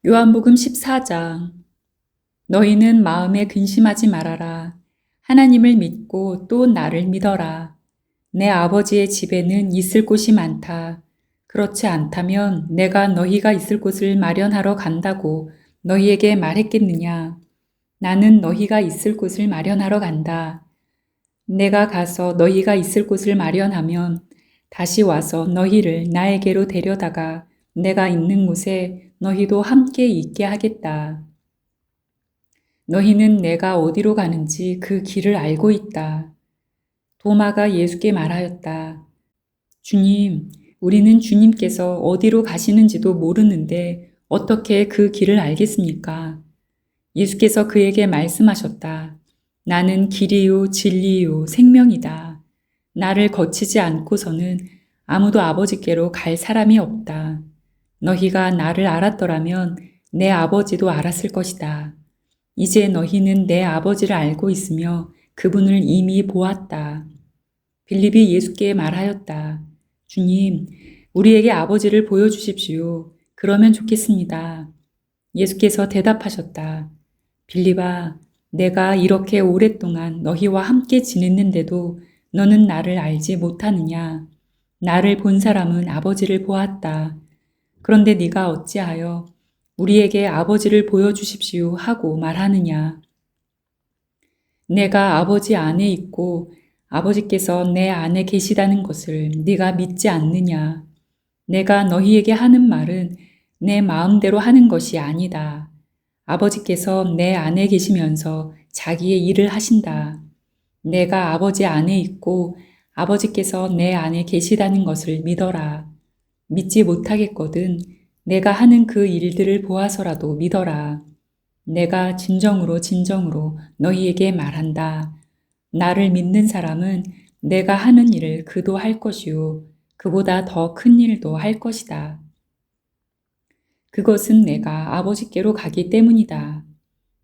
요한복음 14장. 너희는 마음에 근심하지 말아라. 하나님을 믿고 또 나를 믿어라. 내 아버지의 집에는 있을 곳이 많다. 그렇지 않다면 내가 너희가 있을 곳을 마련하러 간다고 너희에게 말했겠느냐. 나는 너희가 있을 곳을 마련하러 간다. 내가 가서 너희가 있을 곳을 마련하면 다시 와서 너희를 나에게로 데려다가 내가 있는 곳에 너희도 함께 있게 하겠다. 너희는 내가 어디로 가는지 그 길을 알고 있다. 도마가 예수께 말하였다. 주님, 우리는 주님께서 어디로 가시는지도 모르는데 어떻게 그 길을 알겠습니까? 예수께서 그에게 말씀하셨다. 나는 길이요, 진리요, 생명이다. 나를 거치지 않고서는 아무도 아버지께로 갈 사람이 없다. 너희가 나를 알았더라면 내 아버지도 알았을 것이다. 이제 너희는 내 아버지를 알고 있으며 그분을 이미 보았다. 빌립이 예수께 말하였다. 주님, 우리에게 아버지를 보여주십시오. 그러면 좋겠습니다. 예수께서 대답하셨다. 빌립아, 내가 이렇게 오랫동안 너희와 함께 지냈는데도 너는 나를 알지 못하느냐? 나를 본 사람은 아버지를 보았다. 그런데 네가 어찌하여 우리에게 아버지를 보여주십시오 하고 말하느냐? 내가 아버지 안에 있고 아버지께서 내 안에 계시다는 것을 네가 믿지 않느냐? 내가 너희에게 하는 말은 내 마음대로 하는 것이 아니다. 아버지께서 내 안에 계시면서 자기의 일을 하신다. 내가 아버지 안에 있고 아버지께서 내 안에 계시다는 것을 믿어라. 믿지 못하겠거든 내가 하는 그 일들을 보아서라도 믿어라. 내가 진정으로 너희에게 말한다. 나를 믿는 사람은 내가 하는 일을 그도 할 것이요. 그보다 더 큰 일도 할 것이다. 그것은 내가 아버지께로 가기 때문이다.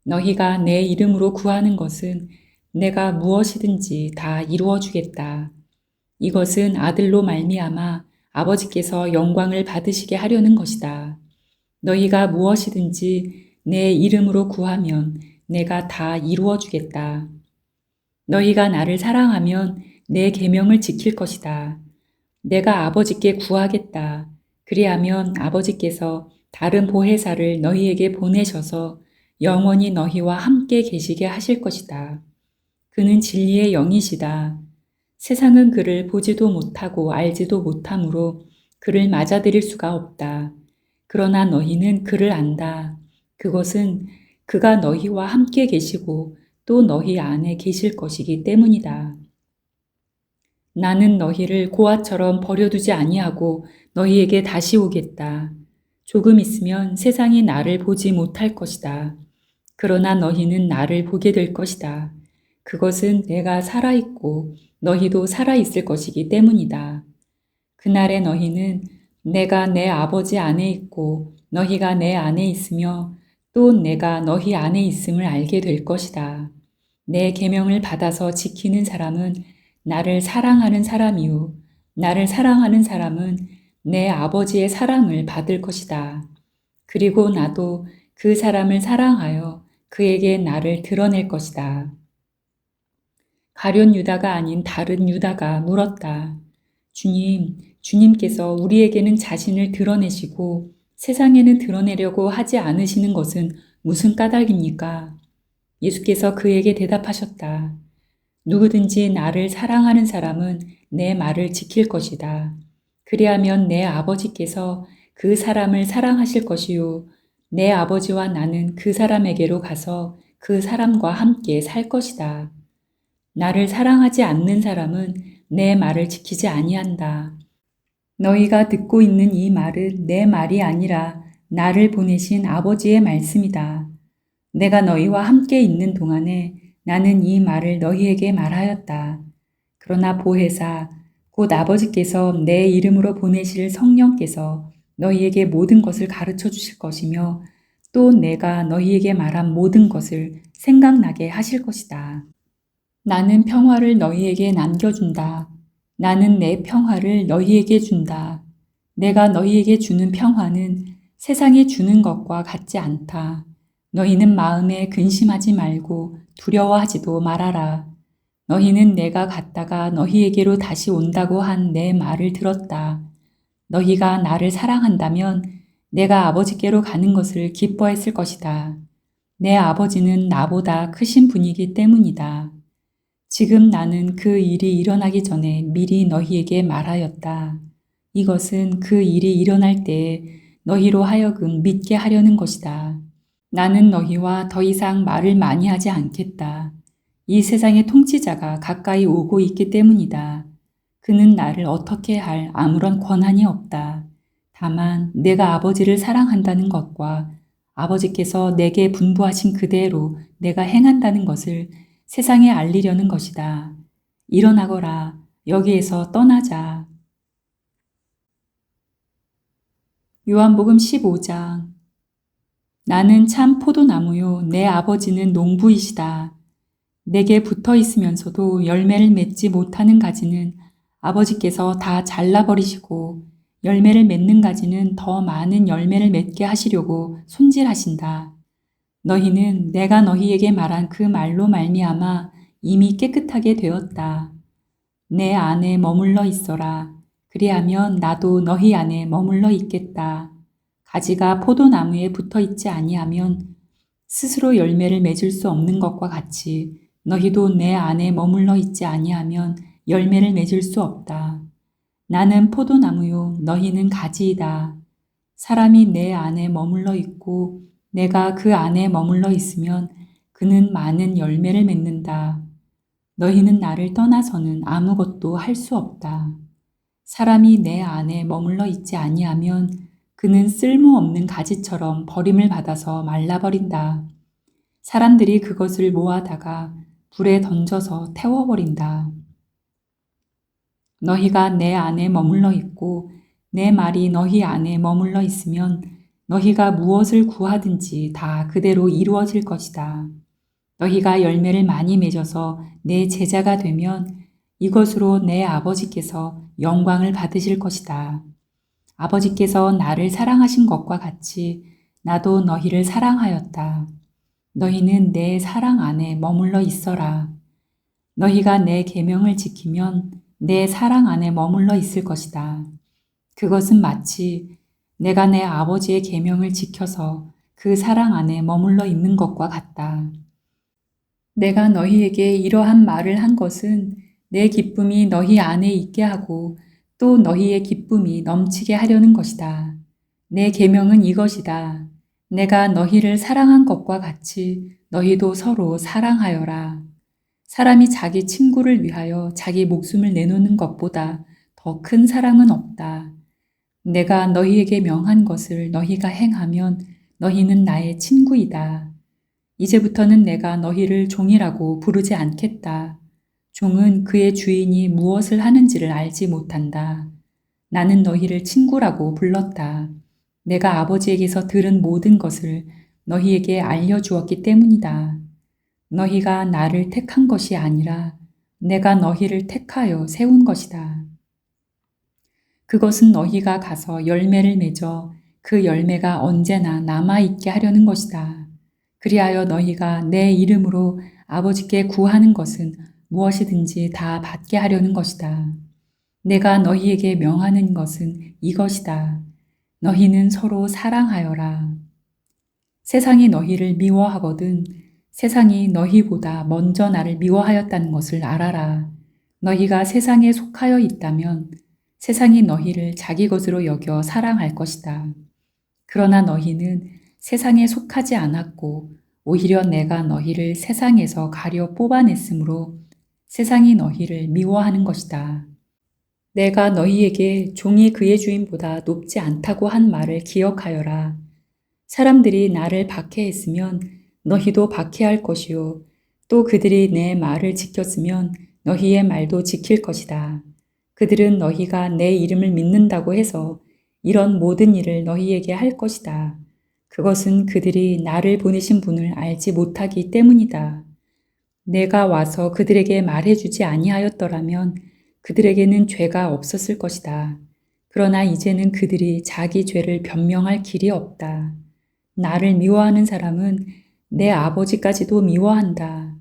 너희가 내 이름으로 구하는 것은 내가 무엇이든지 다 이루어 주겠다. 이것은 아들로 말미암아 아버지께서 영광을 받으시게 하려는 것이다. 너희가 무엇이든지 내 이름으로 구하면 내가 다 이루어 주겠다. 너희가 나를 사랑하면 내 계명을 지킬 것이다. 내가 아버지께 구하겠다. 그리하면 아버지께서 다른 보혜사를 너희에게 보내셔서 영원히 너희와 함께 계시게 하실 것이다. 그는 진리의 영이시다. 세상은 그를 보지도 못하고 알지도 못하므로 그를 맞아들일 수가 없다. 그러나 너희는 그를 안다. 그것은 그가 너희와 함께 계시고 또 너희 안에 계실 것이기 때문이다. 나는 너희를 고아처럼 버려두지 아니하고 너희에게 다시 오겠다. 조금 있으면 세상이 나를 보지 못할 것이다. 그러나 너희는 나를 보게 될 것이다. 그것은 내가 살아있고 너희도 살아있을 것이기 때문이다. 그날에 너희는 내가 내 아버지 안에 있고 너희가 내 안에 있으며 또 내가 너희 안에 있음을 알게 될 것이다. 내 계명을 받아서 지키는 사람은 나를 사랑하는 사람이요. 나를 사랑하는 사람은 내 아버지의 사랑을 받을 것이다. 그리고 나도 그 사람을 사랑하여 그에게 나를 드러낼 것이다. 가룟 유다가 아닌 다른 유다가 물었다. 주님, 주님께서 우리에게는 자신을 드러내시고 세상에는 드러내려고 하지 않으시는 것은 무슨 까닭입니까? 예수께서 그에게 대답하셨다. 누구든지 나를 사랑하는 사람은 내 말을 지킬 것이다. 그리하면 내 아버지께서 그 사람을 사랑하실 것이요. 내 아버지와 나는 그 사람에게로 가서 그 사람과 함께 살 것이다. 나를 사랑하지 않는 사람은 내 말을 지키지 아니한다. 너희가 듣고 있는 이 말은 내 말이 아니라 나를 보내신 아버지의 말씀이다. 내가 너희와 함께 있는 동안에 나는 이 말을 너희에게 말하였다. 그러나 보혜사, 곧 아버지께서 내 이름으로 보내실 성령께서 너희에게 모든 것을 가르쳐 주실 것이며 또 내가 너희에게 말한 모든 것을 생각나게 하실 것이다. 나는 평화를 너희에게 남겨준다. 나는 내 평화를 너희에게 준다. 내가 너희에게 주는 평화는 세상이 주는 것과 같지 않다. 너희는 마음에 근심하지 말고 두려워하지도 말아라. 너희는 내가 갔다가 너희에게로 다시 온다고 한 내 말을 들었다. 너희가 나를 사랑한다면 내가 아버지께로 가는 것을 기뻐했을 것이다. 내 아버지는 나보다 크신 분이기 때문이다. 지금 나는 그 일이 일어나기 전에 미리 너희에게 말하였다. 이것은 그 일이 일어날 때에 너희로 하여금 믿게 하려는 것이다. 나는 너희와 더 이상 말을 많이 하지 않겠다. 이 세상의 통치자가 가까이 오고 있기 때문이다. 그는 나를 어떻게 할 아무런 권한이 없다. 다만 내가 아버지를 사랑한다는 것과 아버지께서 내게 분부하신 그대로 내가 행한다는 것을 세상에 알리려는 것이다. 일어나거라. 여기에서 떠나자. 요한복음 15장. 나는 참 포도나무요 내 아버지는 농부이시다. 내게 붙어 있으면서도 열매를 맺지 못하는 가지는 아버지께서 다 잘라버리시고 열매를 맺는 가지는 더 많은 열매를 맺게 하시려고 손질하신다. 너희는 내가 너희에게 말한 그 말로 말미암아 이미 깨끗하게 되었다. 내 안에 머물러 있어라. 그리하면 나도 너희 안에 머물러 있겠다. 가지가 포도나무에 붙어 있지 아니하면 스스로 열매를 맺을 수 없는 것과 같이 너희도 내 안에 머물러 있지 아니하면 열매를 맺을 수 없다. 나는 포도나무요 너희는 가지이다. 사람이 내 안에 머물러 있고 내가 그 안에 머물러 있으면 그는 많은 열매를 맺는다. 너희는 나를 떠나서는 아무것도 할 수 없다. 사람이 내 안에 머물러 있지 아니하면 그는 쓸모없는 가지처럼 버림을 받아서 말라버린다. 사람들이 그것을 모아다가 불에 던져서 태워버린다. 너희가 내 안에 머물러 있고 내 말이 너희 안에 머물러 있으면 너희가 무엇을 구하든지 다 그대로 이루어질 것이다. 너희가 열매를 많이 맺어서 내 제자가 되면 이것으로 내 아버지께서 영광을 받으실 것이다. 아버지께서 나를 사랑하신 것과 같이 나도 너희를 사랑하였다. 너희는 내 사랑 안에 머물러 있어라. 너희가 내 계명을 지키면 내 사랑 안에 머물러 있을 것이다. 그것은 마치 내가 내 아버지의 계명을 지켜서 그 사랑 안에 머물러 있는 것과 같다. 내가 너희에게 이러한 말을 한 것은 내 기쁨이 너희 안에 있게 하고 또 너희의 기쁨이 넘치게 하려는 것이다. 내 계명은 이것이다. 내가 너희를 사랑한 것과 같이 너희도 서로 사랑하여라. 사람이 자기 친구를 위하여 자기 목숨을 내놓는 것보다 더 큰 사랑은 없다. 내가 너희에게 명한 것을 너희가 행하면 너희는 나의 친구이다. 이제부터는 내가 너희를 종이라고 부르지 않겠다. 종은 그의 주인이 무엇을 하는지를 알지 못한다. 나는 너희를 친구라고 불렀다. 내가 아버지에게서 들은 모든 것을 너희에게 알려주었기 때문이다. 너희가 나를 택한 것이 아니라 내가 너희를 택하여 세운 것이다. 그것은 너희가 가서 열매를 맺어 그 열매가 언제나 남아있게 하려는 것이다. 그리하여 너희가 내 이름으로 아버지께 구하는 것은 무엇이든지 다 받게 하려는 것이다. 내가 너희에게 명하는 것은 이것이다. 너희는 서로 사랑하여라. 세상이 너희를 미워하거든 세상이 너희보다 먼저 나를 미워하였다는 것을 알아라. 너희가 세상에 속하여 있다면 세상이 너희를 자기 것으로 여겨 사랑할 것이다. 그러나 너희는 세상에 속하지 않았고 오히려 내가 너희를 세상에서 가려 뽑아냈으므로 세상이 너희를 미워하는 것이다. 내가 너희에게 종이 그의 주인보다 높지 않다고 한 말을 기억하여라. 사람들이 나를 박해했으면 너희도 박해할 것이요. 또 그들이 내 말을 지켰으면 너희의 말도 지킬 것이다. 그들은 너희가 내 이름을 믿는다고 해서 이런 모든 일을 너희에게 할 것이다. 그것은 그들이 나를 보내신 분을 알지 못하기 때문이다. 내가 와서 그들에게 말해주지 아니하였더라면 그들에게는 죄가 없었을 것이다. 그러나 이제는 그들이 자기 죄를 변명할 길이 없다. 나를 미워하는 사람은 내 아버지까지도 미워한다.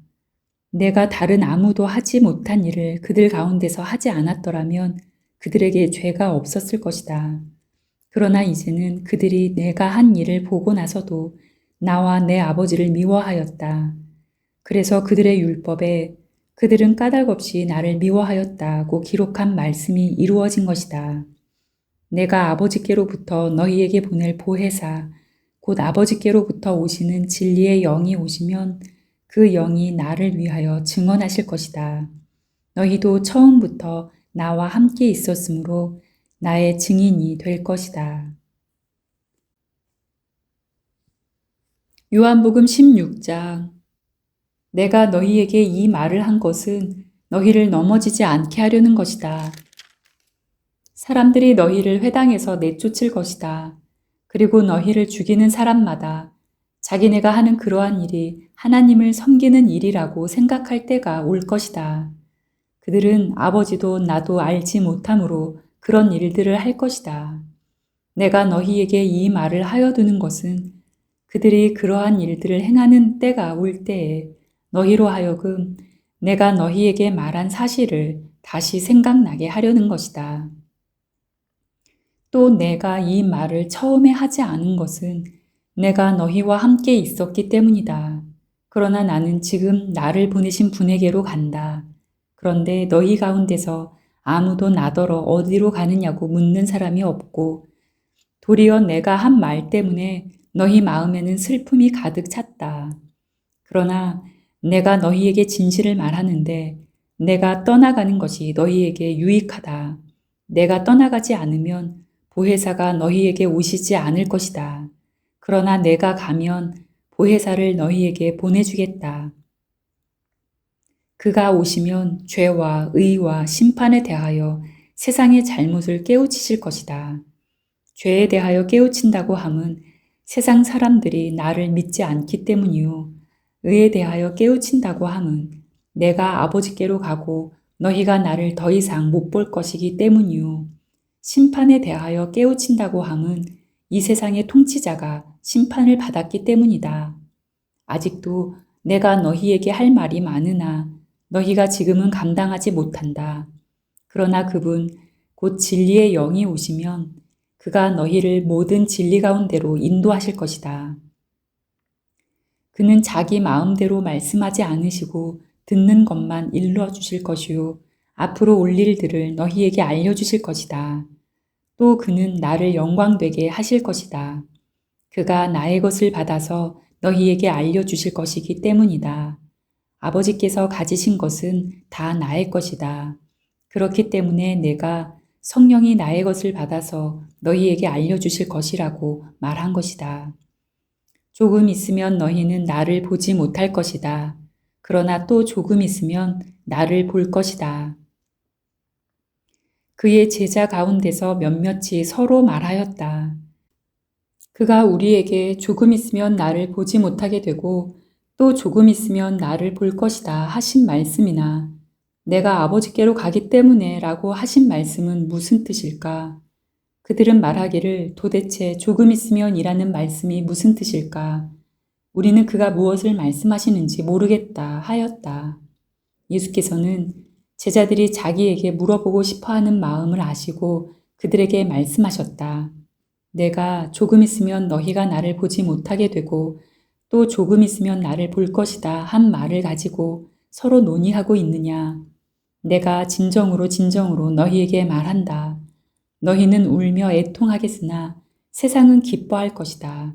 내가 다른 아무도 하지 못한 일을 그들 가운데서 하지 않았더라면 그들에게 죄가 없었을 것이다. 그러나 이제는 그들이 내가 한 일을 보고 나서도 나와 내 아버지를 미워하였다. 그래서 그들의 율법에 그들은 까닭없이 나를 미워하였다고 기록한 말씀이 이루어진 것이다. 내가 아버지께로부터 너희에게 보낼 보혜사, 곧 아버지께로부터 오시는 진리의 영이 오시면 그 영이 나를 위하여 증언하실 것이다. 너희도 처음부터 나와 함께 있었으므로 나의 증인이 될 것이다. 요한복음 16장. 내가 너희에게 이 말을 한 것은 너희를 넘어지지 않게 하려는 것이다. 사람들이 너희를 회당에서 내쫓을 것이다. 그리고 너희를 죽이는 사람마다 자기네가 하는 그러한 일이 하나님을 섬기는 일이라고 생각할 때가 올 것이다. 그들은 아버지도 나도 알지 못함으로 그런 일들을 할 것이다. 내가 너희에게 이 말을 하여 두는 것은 그들이 그러한 일들을 행하는 때가 올 때에 너희로 하여금 내가 너희에게 말한 사실을 다시 생각나게 하려는 것이다. 또 내가 이 말을 처음에 하지 않은 것은 내가 너희와 함께 있었기 때문이다. 그러나 나는 지금 나를 보내신 분에게로 간다. 그런데 너희 가운데서 아무도 나더러 어디로 가느냐고 묻는 사람이 없고 도리어 내가 한 말 때문에 너희 마음에는 슬픔이 가득 찼다. 그러나 내가 너희에게 진실을 말하는데 내가 떠나가는 것이 너희에게 유익하다. 내가 떠나가지 않으면 보혜사가 너희에게 오시지 않을 것이다. 그러나 내가 가면 보혜사를 너희에게 보내주겠다. 그가 오시면 죄와 의와 심판에 대하여 세상의 잘못을 깨우치실 것이다. 죄에 대하여 깨우친다고 함은 세상 사람들이 나를 믿지 않기 때문이요. 의에 대하여 깨우친다고 함은 내가 아버지께로 가고 너희가 나를 더 이상 못 볼 것이기 때문이요. 심판에 대하여 깨우친다고 함은 이 세상의 통치자가 심판을 받았기 때문이다. 아직도 내가 너희에게 할 말이 많으나 너희가 지금은 감당하지 못한다. 그러나 그분 곧 진리의 영이 오시면 그가 너희를 모든 진리 가운데로 인도하실 것이다. 그는 자기 마음대로 말씀하지 않으시고 듣는 것만 일러 주실 것이요. 앞으로 올 일들을 너희에게 알려주실 것이다. 또 그는 나를 영광되게 하실 것이다. 그가 나의 것을 받아서 너희에게 알려주실 것이기 때문이다. 아버지께서 가지신 것은 다 나의 것이다. 그렇기 때문에 내가 성령이 나의 것을 받아서 너희에게 알려주실 것이라고 말한 것이다. 조금 있으면 너희는 나를 보지 못할 것이다. 그러나 또 조금 있으면 나를 볼 것이다. 그의 제자 가운데서 몇몇이 서로 말하였다. 그가 우리에게 조금 있으면 나를 보지 못하게 되고 또 조금 있으면 나를 볼 것이다 하신 말씀이나 내가 아버지께로 가기 때문에 라고 하신 말씀은 무슨 뜻일까? 그들은 말하기를 도대체 조금 있으면 이라는 말씀이 무슨 뜻일까? 우리는 그가 무엇을 말씀하시는지 모르겠다 하였다. 예수께서는 제자들이 자기에게 물어보고 싶어 하는 마음을 아시고 그들에게 말씀하셨다. 내가 조금 있으면 너희가 나를 보지 못하게 되고 또 조금 있으면 나를 볼 것이다 한 말을 가지고 서로 논의하고 있느냐? 내가 진정으로 진정으로 너희에게 말한다. 너희는 울며 애통하겠으나 세상은 기뻐할 것이다.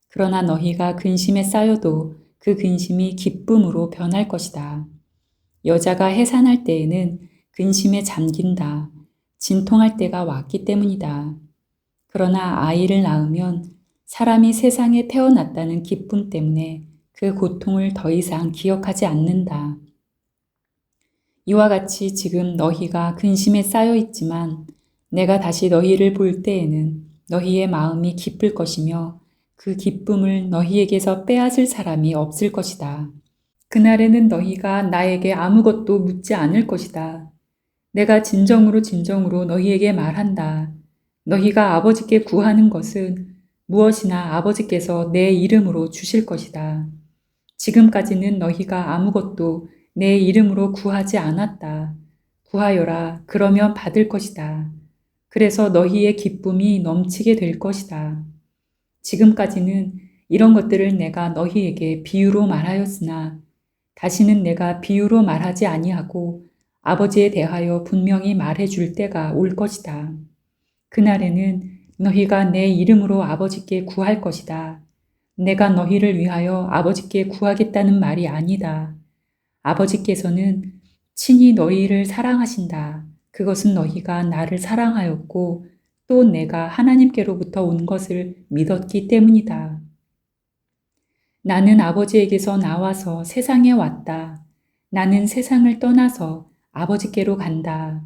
그러나 너희가 근심에 쌓여도 그 근심이 기쁨으로 변할 것이다. 여자가 해산할 때에는 근심에 잠긴다. 진통할 때가 왔기 때문이다. 그러나 아이를 낳으면 사람이 세상에 태어났다는 기쁨 때문에 그 고통을 더 이상 기억하지 않는다. 이와 같이 지금 너희가 근심에 쌓여 있지만 내가 다시 너희를 볼 때에는 너희의 마음이 기쁠 것이며 그 기쁨을 너희에게서 빼앗을 사람이 없을 것이다. 그날에는 너희가 나에게 아무것도 묻지 않을 것이다. 내가 진정으로 진정으로 너희에게 말한다. 너희가 아버지께 구하는 것은 무엇이나 아버지께서 내 이름으로 주실 것이다. 지금까지는 너희가 아무것도 내 이름으로 구하지 않았다. 구하여라. 그러면 받을 것이다. 그래서 너희의 기쁨이 넘치게 될 것이다. 지금까지는 이런 것들을 내가 너희에게 비유로 말하였으나 다시는 내가 비유로 말하지 아니하고 아버지에 대하여 분명히 말해 줄 때가 올 것이다. 그날에는 너희가 내 이름으로 아버지께 구할 것이다. 내가 너희를 위하여 아버지께 구하겠다는 말이 아니다. 아버지께서는 친히 너희를 사랑하신다. 그것은 너희가 나를 사랑하였고 또 내가 하나님께로부터 온 것을 믿었기 때문이다. 나는 아버지에게서 나와서 세상에 왔다. 나는 세상을 떠나서 아버지께로 간다.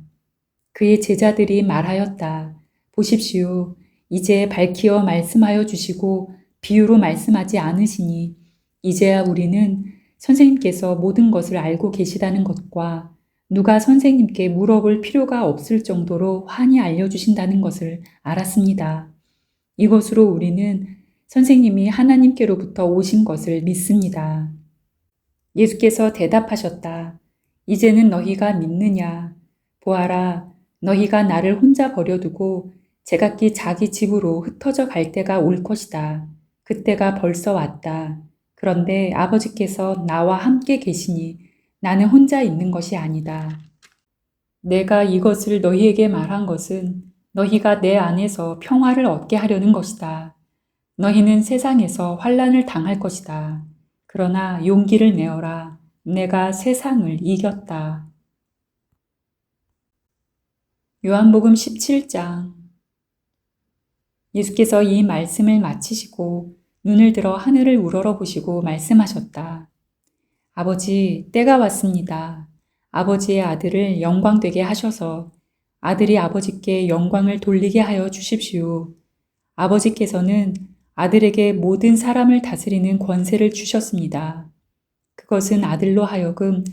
그의 제자들이 말하였다. 보십시오. 이제 밝히어 말씀하여 주시고 비유로 말씀하지 않으시니 이제야 우리는 선생님께서 모든 것을 알고 계시다는 것과 누가 선생님께 물어볼 필요가 없을 정도로 환히 알려주신다는 것을 알았습니다. 이것으로 우리는 선생님이 하나님께로부터 오신 것을 믿습니다. 예수께서 대답하셨다. 이제는 너희가 믿느냐? 보아라, 너희가 나를 혼자 버려두고 제각기 자기 집으로 흩어져 갈 때가 올 것이다. 그때가 벌써 왔다. 그런데 아버지께서 나와 함께 계시니 나는 혼자 있는 것이 아니다. 내가 이것을 너희에게 말한 것은 너희가 내 안에서 평화를 얻게 하려는 것이다. 너희는 세상에서 환난을 당할 것이다. 그러나 용기를 내어라. 내가 세상을 이겼다. 요한복음 17장. 예수께서 이 말씀을 마치시고 눈을 들어 하늘을 우러러보시고 말씀하셨다. 아버지, 때가 왔습니다. 아버지의 아들을 영광되게 하셔서 아들이 아버지께 영광을 돌리게 하여 주십시오. 아버지께서는 아들에게 모든 사람을 다스리는 권세를 주셨습니다. 그것은 아들로 하여금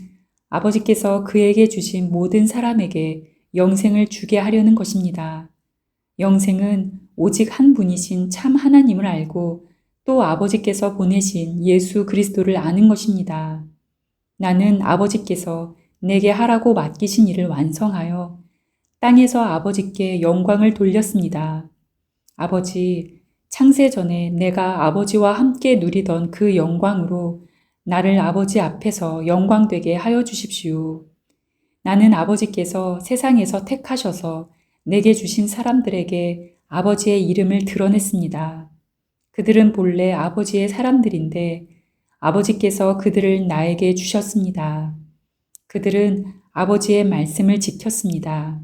아버지께서 그에게 주신 모든 사람에게 영생을 주게 하려는 것입니다. 영생은 오직 한 분이신 참 하나님을 알고 또 아버지께서 보내신 예수 그리스도를 아는 것입니다. 나는 아버지께서 내게 하라고 맡기신 일을 완성하여 땅에서 아버지께 영광을 돌렸습니다. 아버지, 창세 전에 내가 아버지와 함께 누리던 그 영광으로 나를 아버지 앞에서 영광되게 하여 주십시오. 나는 아버지께서 세상에서 택하셔서 내게 주신 사람들에게 아버지의 이름을 드러냈습니다. 그들은 본래 아버지의 사람들인데 아버지께서 그들을 나에게 주셨습니다. 그들은 아버지의 말씀을 지켰습니다.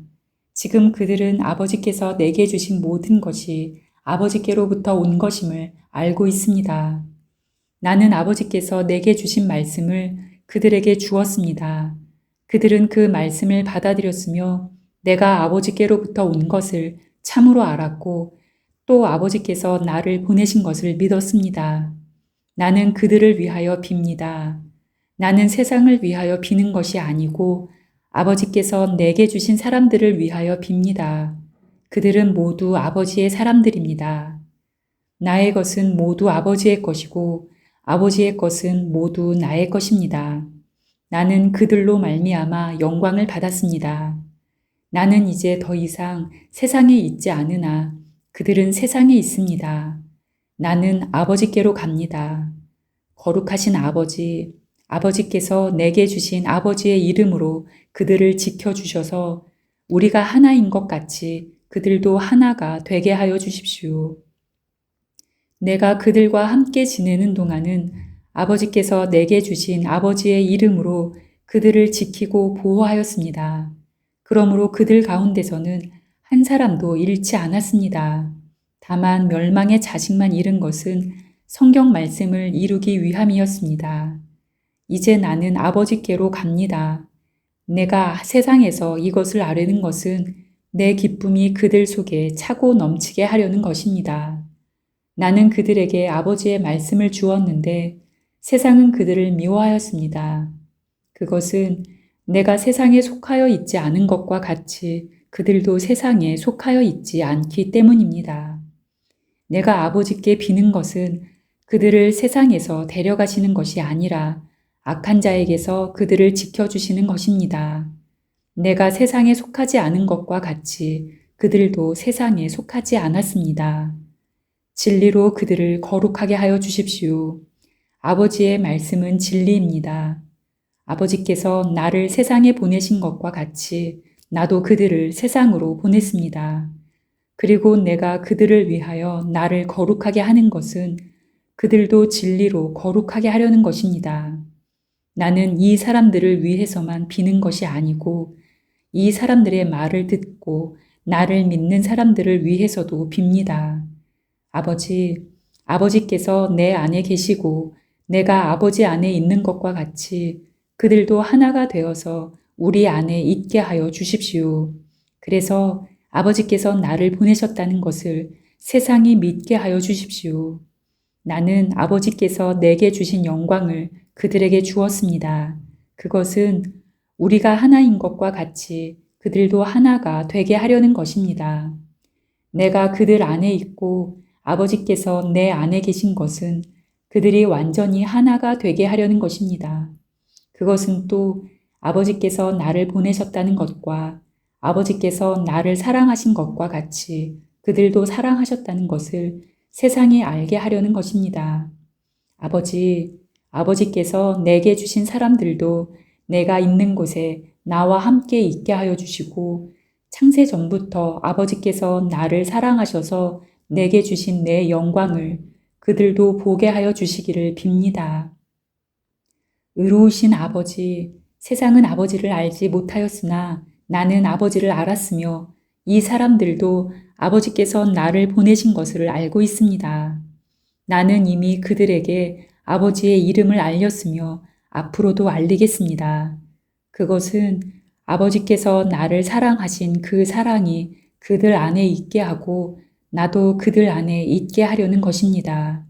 지금 그들은 아버지께서 내게 주신 모든 것이 아버지께로부터 온 것임을 알고 있습니다. 나는 아버지께서 내게 주신 말씀을 그들에게 주었습니다. 그들은 그 말씀을 받아들였으며 내가 아버지께로부터 온 것을 참으로 알았고 또 아버지께서 나를 보내신 것을 믿었습니다. 나는 그들을 위하여 빕니다. 나는 세상을 위하여 비는 것이 아니고 아버지께서 내게 주신 사람들을 위하여 빕니다. 그들은 모두 아버지의 사람들입니다. 나의 것은 모두 아버지의 것이고 아버지의 것은 모두 나의 것입니다. 나는 그들로 말미암아 영광을 받았습니다. 나는 이제 더 이상 세상에 있지 않으나 그들은 세상에 있습니다. 나는 아버지께로 갑니다. 거룩하신 아버지, 아버지께서 내게 주신 아버지의 이름으로 그들을 지켜주셔서 우리가 하나인 것 같이 그들도 하나가 되게 하여 주십시오. 내가 그들과 함께 지내는 동안은 아버지께서 내게 주신 아버지의 이름으로 그들을 지키고 보호하였습니다. 그러므로 그들 가운데서는 한 사람도 잃지 않았습니다. 다만 멸망의 자식만 잃은 것은 성경 말씀을 이루기 위함이었습니다. 이제 나는 아버지께로 갑니다. 내가 세상에서 이것을 아뢰는 것은 내 기쁨이 그들 속에 차고 넘치게 하려는 것입니다. 나는 그들에게 아버지의 말씀을 주었는데 세상은 그들을 미워하였습니다. 그것은 내가 세상에 속하여 있지 않은 것과 같이 그들도 세상에 속하여 있지 않기 때문입니다. 내가 아버지께 비는 것은 그들을 세상에서 데려가시는 것이 아니라 악한 자에게서 그들을 지켜주시는 것입니다. 내가 세상에 속하지 않은 것과 같이 그들도 세상에 속하지 않았습니다. 진리로 그들을 거룩하게 하여 주십시오. 아버지의 말씀은 진리입니다. 아버지께서 나를 세상에 보내신 것과 같이 나도 그들을 세상으로 보냈습니다. 그리고 내가 그들을 위하여 나를 거룩하게 하는 것은 그들도 진리로 거룩하게 하려는 것입니다. 나는 이 사람들을 위해서만 비는 것이 아니고 이 사람들의 말을 듣고 나를 믿는 사람들을 위해서도 빕니다. 아버지께서 내 안에 계시고 내가 아버지 안에 있는 것과 같이 그들도 하나가 되어서 우리 안에 있게 하여 주십시오. 그래서 아버지께서 나를 보내셨다는 것을 세상이 믿게 하여 주십시오. 나는 아버지께서 내게 주신 영광을 그들에게 주었습니다. 그것은 우리가 하나인 것과 같이 그들도 하나가 되게 하려는 것입니다. 내가 그들 안에 있고 아버지께서 내 안에 계신 것은 그들이 완전히 하나가 되게 하려는 것입니다. 그것은 또 아버지께서 나를 보내셨다는 것과 아버지께서 나를 사랑하신 것과 같이 그들도 사랑하셨다는 것을 세상에 알게 하려는 것입니다. 아버지께서 내게 주신 사람들도 내가 있는 곳에 나와 함께 있게 하여 주시고 창세 전부터 아버지께서 나를 사랑하셔서 내게 주신 내 영광을 그들도 보게 하여 주시기를 빕니다. 의로우신 아버지, 세상은 아버지를 알지 못하였으나 나는 아버지를 알았으며 이 사람들도 아버지께서 나를 보내신 것을 알고 있습니다. 나는 이미 그들에게 아버지의 이름을 알렸으며 앞으로도 알리겠습니다. 그것은 아버지께서 나를 사랑하신 그 사랑이 그들 안에 있게 하고 나도 그들 안에 있게 하려는 것입니다.